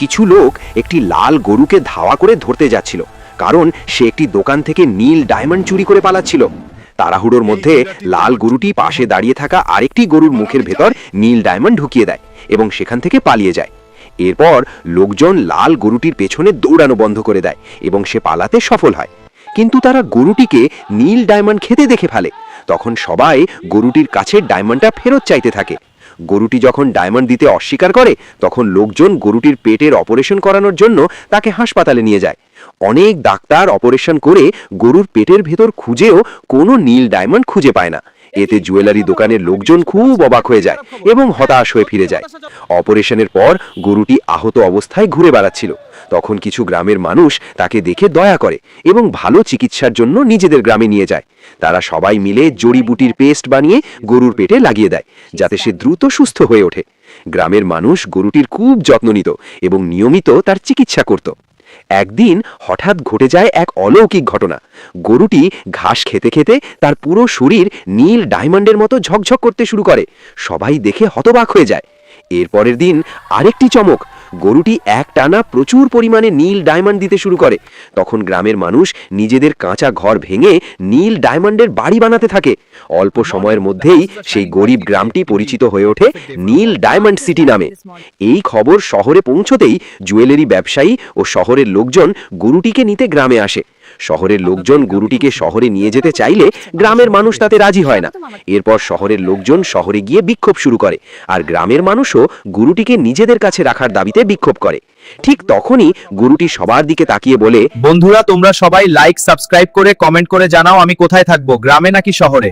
কিছু লোক একটি লাল গরুকে ধাওয়া করে ধরতে যাচ্ছিল, কারণ সে একটি দোকান থেকে নীল ডায়মন্ড চুরি করে পালাচ্ছিল। তাড়াহুড়োর মধ্যে লাল গরুটি পাশে দাঁড়িয়ে থাকা আরেকটি গরুর মুখের ভেতর নীল ডায়মন্ড ঢুকিয়ে দেয় এবং সেখান থেকে পালিয়ে যায়। এরপর লোকজন লাল গরুটির পেছনে দৌড়ানো বন্ধ করে দেয় এবং সে পালাতে সফল হয়। কিন্তু তারা গরুটিকে নীল ডায়মন্ড খেতে দেখে ফেলে। তখন সবাই গরুটির কাছে ডায়মন্ডটা ফেরত চাইতে থাকে। গরুটি যখন ডায়মন্ড দিতে অস্বীকার করে, তখন লোকজন গরুটির পেটের অপারেশন করানোর জন্য তাকে হাসপাতালে নিয়ে যায়। অনেক ডাক্তার অপারেশন করে গরুর পেটের ভেতর খুঁজেও কোনো নীল ডায়মন্ড খুঁজে পায় না। এতে জুয়েলারি দোকানের লোকজন খুব অবাক হয়ে যায় এবং হতাশ হয়ে ফিরে যায়। অপারেশনের পর গরুটি আহত অবস্থায় ঘুরে বেড়াচ্ছিল। তখন কিছু গ্রামের মানুষ তাকে দেখে দয়া করে এবং ভালো চিকিৎসার জন্য নিজেদের গ্রামে নিয়ে যায়। তারা সবাই মিলে জড়িবুটির পেস্ট বানিয়ে গরুর পেটে লাগিয়ে দেয়, যাতে সে দ্রুত সুস্থ হয়ে ওঠে। গ্রামের মানুষ গরুটির খুব যত্ন নিত এবং নিয়মিত তার চিকিৎসা করত। একদিন হঠাৎ ঘটে যায় এক অলৌকিক ঘটনা। গরুটি ঘাস খেতে খেতে তার পুরো শরীর নীল ডায়মন্ডের মতো ঝকঝক করতে শুরু করে। সবাই দেখে হতবাক হয়ে যায়। এরপরের দিন আরেকটি চমক, গরুটি একটানা প্রচুর পরিমাণে নীল ডায়মন্ড দিতে শুরু করে। তখন গ্রামের মানুষ নিজেদের কাঁচা ঘর ভেঙে নীল ডায়মন্ডের বাড়ি বানাতে থাকে। অল্প সময়ের মধ্যেই সেই গরিব গ্রামটি পরিচিত হয়ে ওঠে নীল ডায়মন্ড সিটি নামে। এই খবর শহরে পৌঁছতেই জুয়েলারি ব্যবসায়ী ও শহরের লোকজন গরুটিকে নিতে গ্রামে আসে। শহরের লোকজন গরুটিকে শহরে নিয়ে যেতে চাইলে গ্রামের মানুষ তাতে রাজি হয় না। এরপর শহরের লোকজন শহরে গিয়ে বিক্ষোভ শুরু করে, আর গ্রামের মানুষও গরুটিকে নিজেদের কাছে রাখার দাবিতে বিক্ষোভ করে। ঠিক তখনই গরুটি সবার দিকে তাকিয়ে বলে, বন্ধুরা, তোমরা সবাই লাইক সাবস্ক্রাইব করে কমেন্ট করে জানাও আমি কোথায় থাকবো, গ্রামে নাকি শহরে।